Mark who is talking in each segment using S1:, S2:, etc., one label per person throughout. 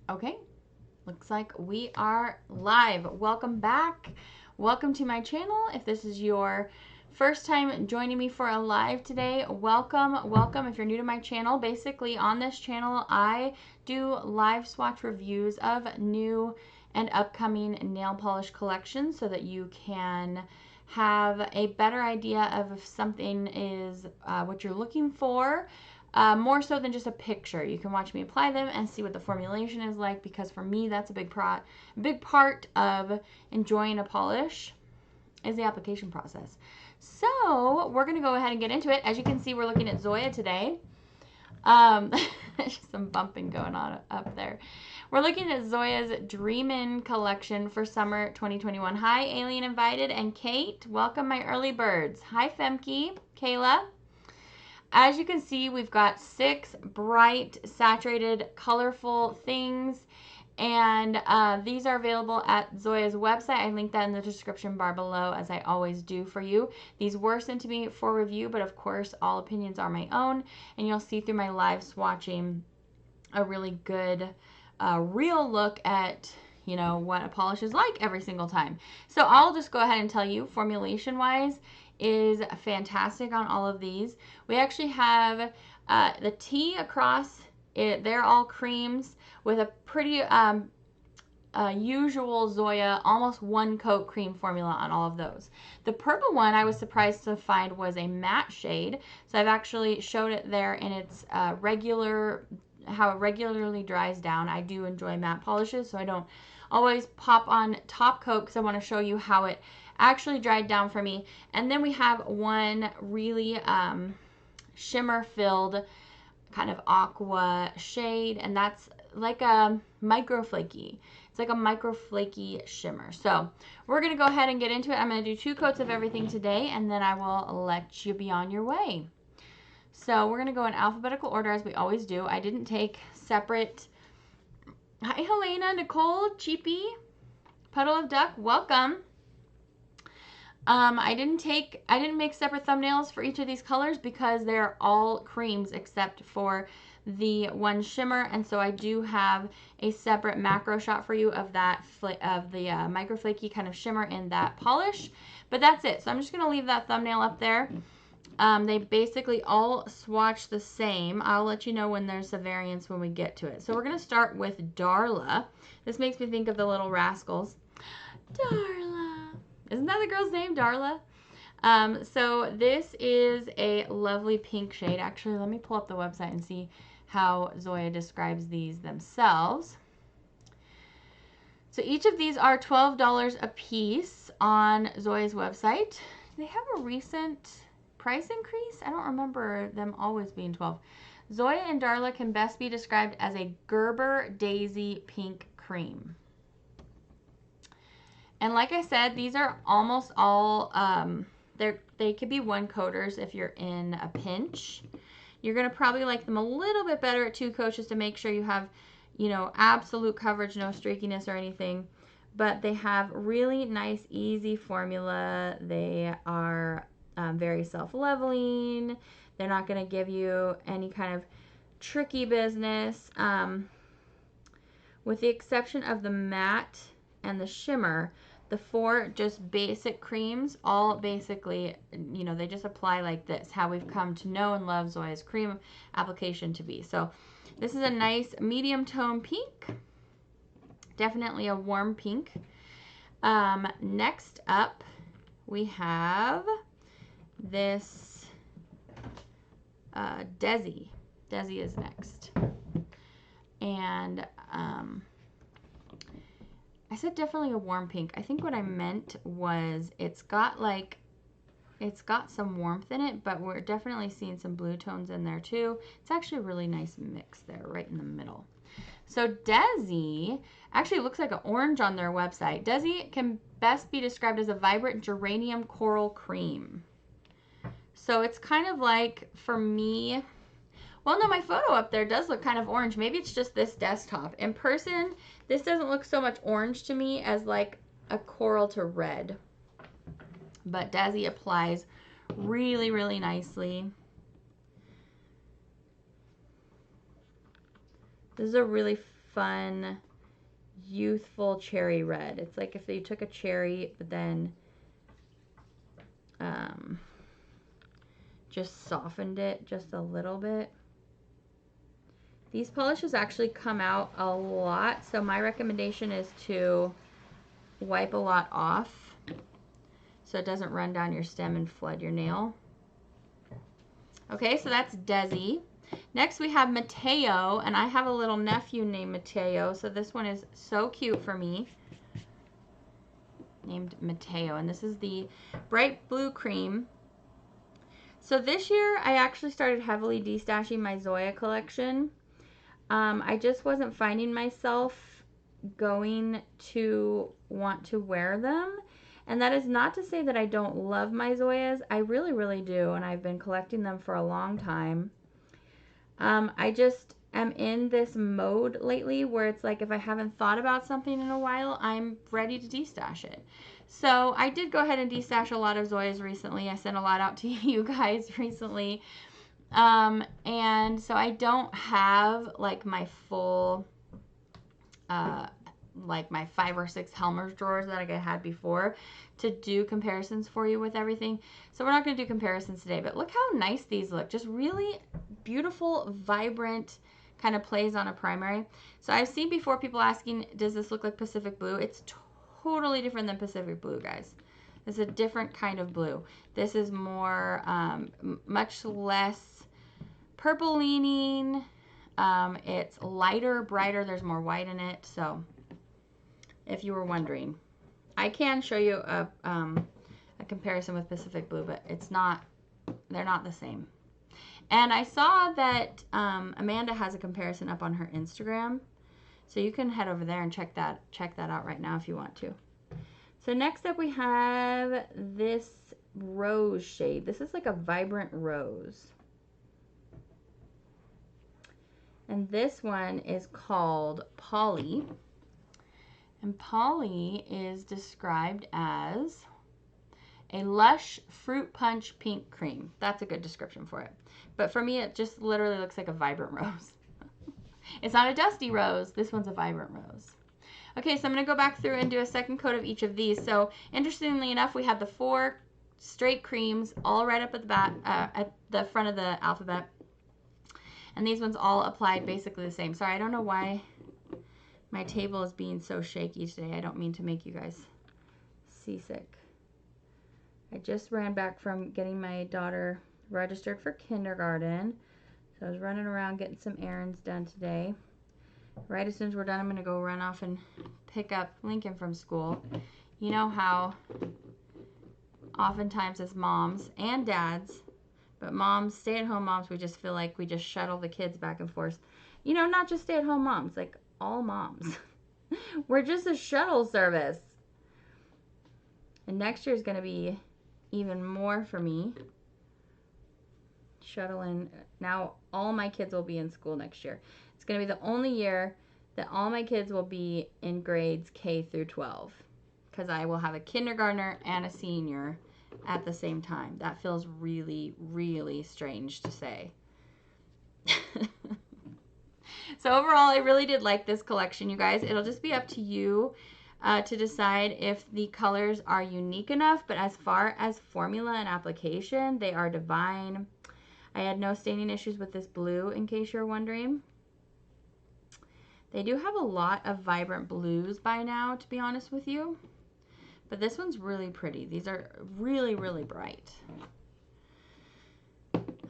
S1: Okay, looks like we are live. Welcome back. Welcome to my channel. If this is your first time joining me for a live today, welcome. If you're new to my channel, basically on this channel, I do live swatch reviews of new and upcoming nail polish collections so that you can have a better idea of if something is what you're looking for. More so than just a picture. You can watch me apply them and see what the formulation is like, because for me that's a big part of enjoying a polish is the application process. So we're going to go ahead and get into it. As you can see, we're looking at Zoya today. There's some bumping going on up there. We're looking at Zoya's Dreamin Collection for summer 2021. Hi, Alien Invited and Kate. Welcome, my early birds. Hi, Femke, Kayla. As you can see, we've got 6 bright, saturated, colorful things, and these are available at Zoya's website. I linked that in the description bar below, as I always do for you. These were sent to me for review, but of course, all opinions are my own, and you'll see through my live swatching a really good, real look at what a polish is like every single time. So I'll just go ahead and tell you, formulation-wise, is fantastic on all of these. We actually have the tea across it. They're all creams with a pretty usual Zoya almost 1 coat cream formula on all of those. The purple one I was surprised to find was a matte shade, so I've actually showed it there in its how it regularly dries down. I do enjoy matte polishes, so I don't always pop on top coat because I want to show you how it actually dried down for me. And then we have one really shimmer filled kind of aqua shade, and that's like a micro flaky. It's like a micro flaky shimmer. So we're going to go ahead and get into it. I'm going to do 2 coats of everything today, and then I will let you be on your way. So we're going to go in alphabetical order as we always do. I didn't take separate. Hi, Helena, Nicole, Cheapy, Puddle of Duck, welcome. I didn't make separate thumbnails for each of these colors because they're all creams except for the one shimmer, and so I do have a separate macro shot for you of that micro flaky kind of shimmer in that polish. But that's it. So I'm just going to leave that thumbnail up there. They basically all swatch the same. I'll let you know when there's a variance when we get to it. So we're going to start with Darla. This makes me think of the Little Rascals. Darla. Isn't that the girl's name, Darla? So this is a lovely pink shade. Actually, let me pull up the website and see how Zoya describes these themselves. So each of these are $12 a piece on Zoya's website. Do they have a recent price increase? I don't remember them always being 12. Zoya and Darla can best be described as a Gerber Daisy pink cream. And like I said, these are almost all, they could be 1 coaters if you're in a pinch. You're going to probably like them a little bit better at 2 coats just to make sure you have, absolute coverage, no streakiness or anything. But they have really nice, easy formula. They are very self-leveling. They're not going to give you any kind of tricky business. With the exception of the matte and the shimmer, the 4 just basic creams, all basically, they just apply like this, how we've come to know and love Zoya's cream application to be. So this is a nice medium tone pink, definitely a warm pink. Next up, we have this Desi. Desi is next. And I said definitely a warm pink. I think what I meant was it's got some warmth in it, but we're definitely seeing some blue tones in there too. It's actually a really nice mix there right in the middle. So Desi actually looks like an orange on their website. Desi can best be described as a vibrant geranium coral cream. So it's kind of like, for me, well, no, my photo up there does look kind of orange. Maybe it's just this desktop. In person, this doesn't look so much orange to me as like a coral to red. But Desi applies really, really nicely. This is a really fun, youthful cherry red. It's like if you took a cherry, but then just softened it just a little bit. These polishes actually come out a lot, so my recommendation is to wipe a lot off so it doesn't run down your stem and flood your nail. Okay, so that's Desi. Next we have Mateo, and I have a little nephew named Mateo, so this one is so cute for me. Named Mateo, and this is the bright blue cream. So this year I actually started heavily destashing my Zoya collection. I just wasn't finding myself going to want to wear them. And that is not to say that I don't love my Zoyas. I really, really do. And I've been collecting them for a long time. I just am in this mode lately where it's like if I haven't thought about something in a while, I'm ready to destash it. So I did go ahead and destash a lot of Zoyas recently. I sent a lot out to you guys recently. And so I don't have like my full, like my 5 or 6 Helmer's drawers that I had before to do comparisons for you with everything. So we're not going to do comparisons today, but look how nice these look. Just really beautiful, vibrant kind of plays on a primary. So I've seen before people asking, does this look like Pacific Blue? It's totally different than Pacific Blue, guys. It's a different kind of blue. This is more, much less purple leaning. It's lighter, brighter. There's more white in it. So if you were wondering, I can show you a comparison with Pacific Blue, but it's not, they're not the same. And I saw that Amanda has a comparison up on her Instagram. So you can head over there and check that out right now if you want to. So next up we have this rose shade. This is like a vibrant rose. And this one is called Polly. And Polly is described as a lush fruit punch pink cream. That's a good description for it. But for me, it just literally looks like a vibrant rose. It's not a dusty rose. This one's a vibrant rose. Okay, so I'm going to go back through and do a second coat of each of these. So interestingly enough, we have the 4 straight creams all right up at the back, at the front of the alphabet. And these ones all applied basically the same. Sorry, I don't know why my table is being so shaky today. I don't mean to make you guys seasick. I just ran back from getting my daughter registered for kindergarten. So I was running around getting some errands done today. Right as soon as we're done, I'm going to go run off and pick up Lincoln from school. You know how oftentimes as moms and dads, but moms, stay-at-home moms, we just feel like we just shuttle the kids back and forth. You know, not just stay-at-home moms, like all moms. We're just a shuttle service. And next year is going to be even more for me. Shuttling. Now all my kids will be in school next year. It's going to be the only year that all my kids will be in grades K through 12. Because I will have a kindergartner and a senior at the same time. That feels really, really strange to say. So overall, I really did like this collection, you guys. It'll just be up to you to decide if the colors are unique enough. But as far as formula and application, they are divine. I had no staining issues with this blue, in case you're wondering. They do have a lot of vibrant blues by now, to be honest with you. But this one's really pretty. These are really, really bright.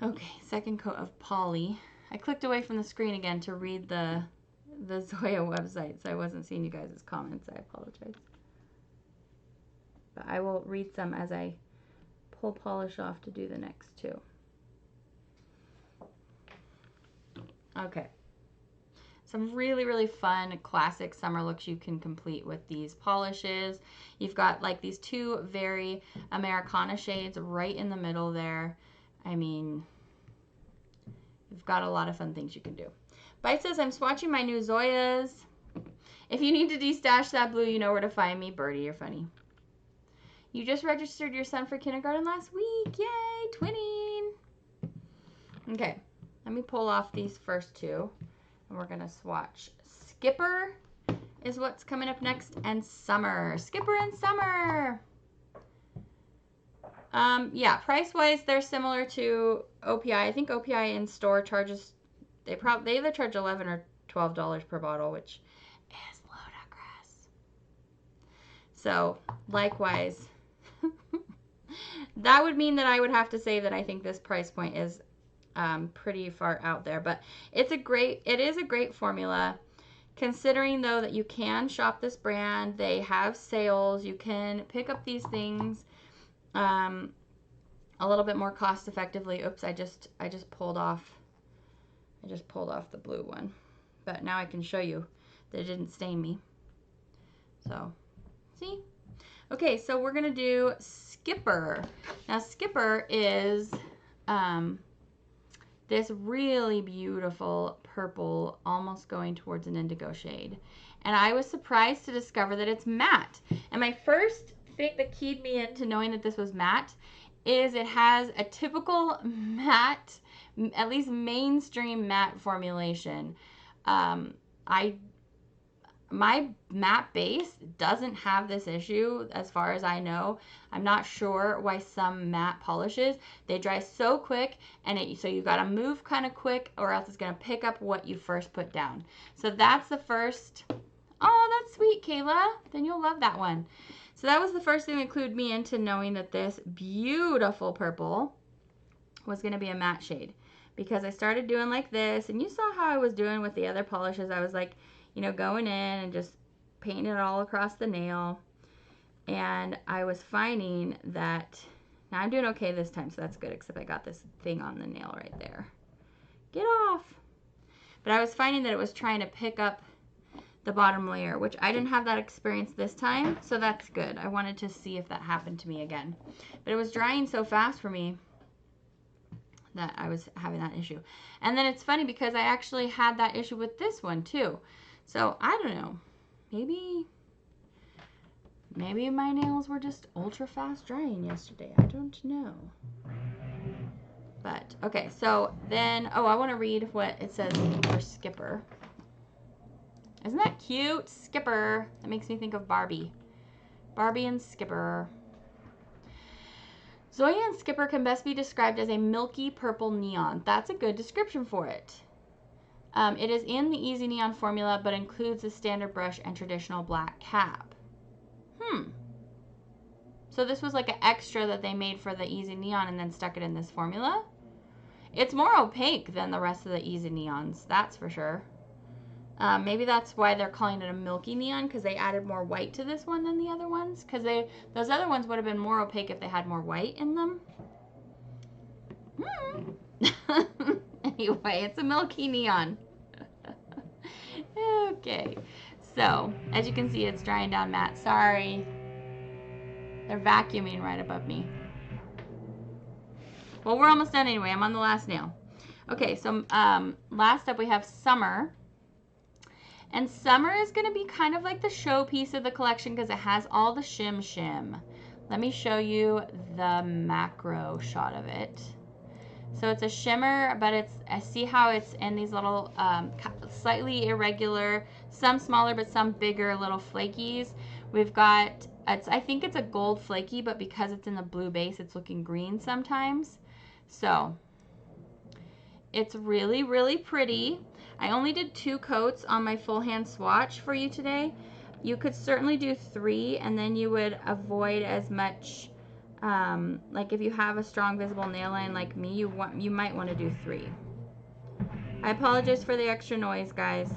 S1: Okay, second coat of Polly. I clicked away from the screen again to read the Zoya website, so I wasn't seeing you guys' comments. I apologize. But I will read some as I pull polish off to do the next two. Okay. Some really, really fun classic summer looks you can complete with these polishes. You've got like these 2 very Americana shades right in the middle there. I mean, you've got a lot of fun things you can do. Bite says, I'm swatching my new Zoyas. If you need to destash that blue, you know where to find me. Birdie, you're funny. You just registered your son for kindergarten last week. Yay, twinning. Okay, let me pull off these first 2. And we're going to swatch Skipper is what's coming up next, and Summer. Skipper and Summer. Yeah, price-wise, they're similar to OPI. I think OPI in store charges, they either charge $11 or $12 per bottle, which is ludicrous. So, likewise, that would mean that I would have to say that I think this price point is pretty far out there. But it is a great formula. Considering, though, that you can shop this brand, they have sales, you can pick up these things a little bit more cost effectively. Oops, I just pulled off the blue one, but now I can show you that it didn't stain me. So, see? Okay, so we're gonna do Skipper. Now, Skipper is this really beautiful purple, almost going towards an indigo shade. And I was surprised to discover that it's matte. And my first thing that keyed me into knowing that this was matte is it has a typical matte, at least mainstream matte formulation. My matte base doesn't have this issue as far as I know. I'm not sure why some matte polishes, they dry so quick, and so you got to move kind of quick or else it's going to pick up what you first put down. So that's the first. Oh, that's sweet, Kayla. Then you'll love that one. So that was the first thing that clued me into knowing that this beautiful purple was going to be a matte shade, because I started doing like this, and you saw how I was doing with the other polishes. I was like, you know, going in and just painting it all across the nail. And I was finding that, now I'm doing okay this time, so that's good, except I got this thing on the nail right there. Get off. But I was finding that it was trying to pick up the bottom layer, which I didn't have that experience this time, so that's good. I wanted to see if that happened to me again. But it was drying so fast for me that I was having that issue. And then it's funny because I actually had that issue with this one too. So, I don't know, maybe my nails were just ultra fast drying yesterday. I don't know. But, okay, so then, oh, I want to read what it says for Skipper. Isn't that cute? Skipper. That makes me think of Barbie. Barbie and Skipper. Zoya and Skipper can best be described as a milky purple neon. That's a good description for it. It is in the Easy Neon formula, but includes the standard brush and traditional black cap. So this was like an extra that they made for the Easy Neon and then stuck it in this formula. It's more opaque than the rest of the Easy Neons, that's for sure. Maybe that's why they're calling it a milky neon, because they added more white to this one than the other ones. Because those other ones would have been more opaque if they had more white in them. Anyway, it's a milky neon. Okay, so as you can see, it's drying down matte. Sorry, they're vacuuming right above me. Well, we're almost done anyway. I'm on the last nail. Okay, so last up we have Summer. And Summer is going to be kind of like the showpiece of the collection because it has all the shim. Let me show you the macro shot of it. So it's a shimmer, but I see how it's in these little slightly irregular, some smaller but some bigger little flakies. We've got, I think it's a gold flaky, but because it's in the blue base, it's looking green sometimes. So it's really, really pretty. I only did 2 coats on my full hand swatch for you today. You could certainly do 3, and then you would avoid as much, like if you have a strong visible nail line like me, you might want to do 3. I apologize for the extra noise, guys.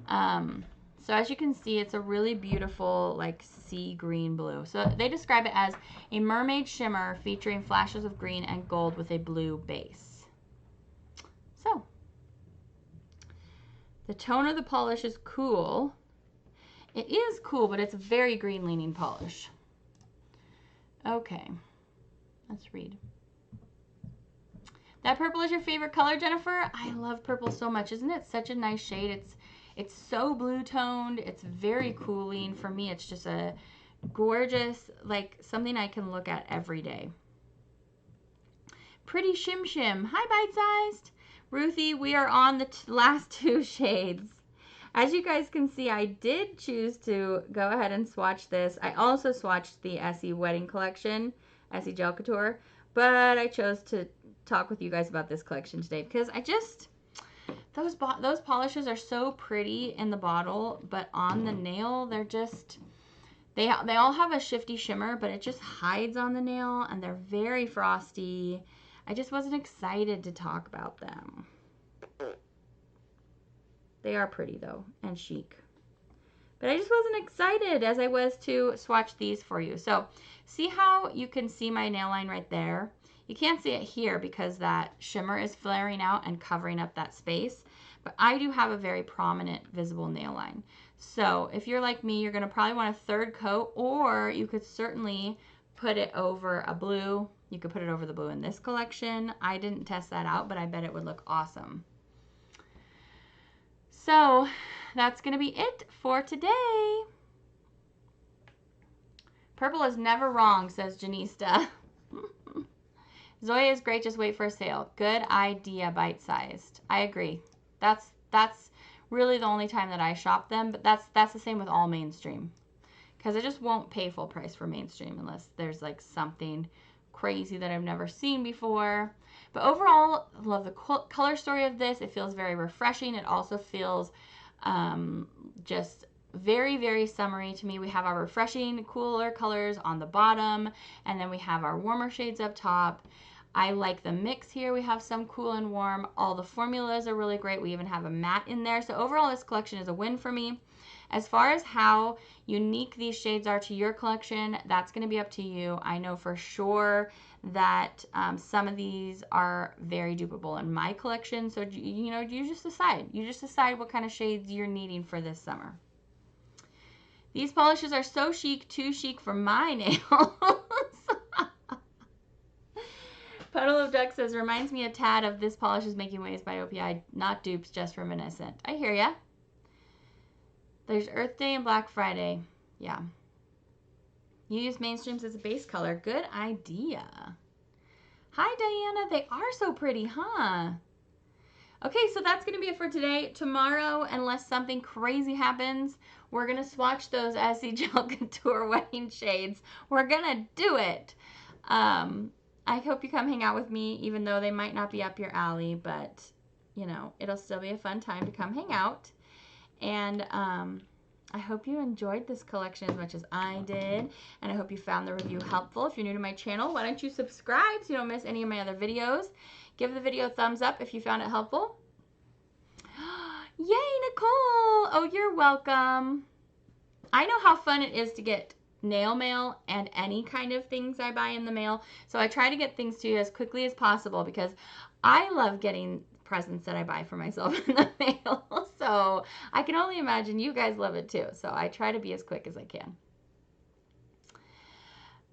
S1: So as you can see, it's a really beautiful like sea green blue. So they describe it as a mermaid shimmer featuring flashes of green and gold with a blue base. So, the tone of the polish is cool. It is cool, but it's a very green leaning polish. Okay, let's read. That purple is your favorite color, Jennifer? I love purple so much. Isn't it such a nice shade? It's so blue toned. It's very cooling. For me, it's just a gorgeous, like something I can look at every day. Pretty shim shim. Hi, bite sized. Ruthie, we are on the last 2 shades. As you guys can see, I did choose to go ahead and swatch this. I also swatched the Essie Wedding Collection, Essie Gel Couture, but I chose to talk with you guys about this collection today because I just, those polishes are so pretty in the bottle, but on the nail, they're just, they all have a shifty shimmer, but it just hides on the nail, and they're very frosty. I just wasn't excited to talk about them. They are pretty though, and chic. But I just wasn't excited as I was to swatch these for you. So see how you can see my nail line right there? You can't see it here because that shimmer is flaring out and covering up that space. But I do have a very prominent visible nail line. So if you're like me, you're going to probably want a 3rd coat, or you could certainly put it over a blue. You could put it over the blue in this collection. I didn't test that out, but I bet it would look awesome. So that's going to be it for today. Purple is never wrong, says Janista. Zoya is great, just wait for a sale. Good idea, bite-sized. I agree. That's really the only time that I shop them, but that's the same with all mainstream. Because I just won't pay full price for mainstream unless there's like something crazy that I've never seen before. But overall, I love the color story of this. It feels very refreshing. It also feels just very, very summery to me. We have our refreshing, cooler colors on the bottom, and then we have our warmer shades up top. I like the mix here. We have some cool and warm. All the formulas are really great. We even have a matte in there. So overall, this collection is a win for me. As far as how unique these shades are to your collection, that's going to be up to you. I know for sure that some of these are very dupable in my collection. So, you know, you just decide. You just decide what kind of shades you're needing for this summer. These polishes are so chic, too chic for my nails. Puddle of Duck says, reminds me a tad of This Polish is Making Waves by OPI, not dupes, just reminiscent. I hear ya. There's Earth Day and Black Friday. Yeah. You use mainstreams as a base color. Good idea. Hi, Diana. They are so pretty, huh? Okay, so that's going to be it for today. Tomorrow, unless something crazy happens, we're going to swatch those Essie Gel Couture Wedding Shades. We're going to do it. I hope you come hang out with me, even though they might not be up your alley, but, you know, it'll still be a fun time to come hang out. And I hope you enjoyed this collection as much as I did, and I hope you found the review helpful. If you're new to my channel, why don't you subscribe so you don't miss any of my other videos. Give the video a thumbs up if you found it helpful. Yay, Nicole! Oh, you're welcome. I know how fun it is to get nail mail and any kind of things I buy in the mail, so I try to get things to you as quickly as possible because I love getting presents that I buy for myself in the mail. So I can only imagine you guys love it too. So I try to be as quick as I can.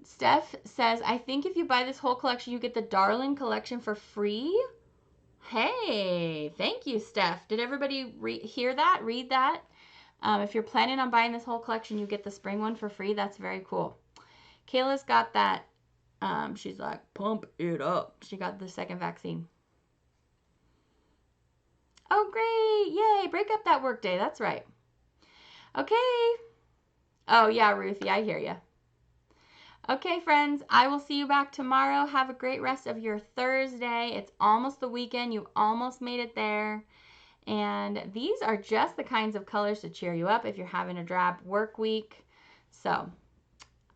S1: Steph says, I think if you buy this whole collection, you get the Darling collection for free. Hey, thank you, Steph. Did everybody hear that? Read that? If you're planning on buying this whole collection, you get the spring one for free. That's very cool. Kayla's got that. She's like, pump it up. She got the 2nd vaccine. Oh, great. Yay. Break up that work day. That's right. Okay. Oh, yeah, Ruthie. I hear you. Okay, friends. I will see you back tomorrow. Have a great rest of your Thursday. It's almost the weekend. You almost made it there. And these are just the kinds of colors to cheer you up if you're having a drab work week. So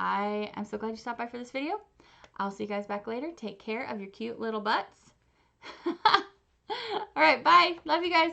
S1: I am so glad you stopped by for this video. I'll see you guys back later. Take care of your cute little butts. All right, bye. Love you guys.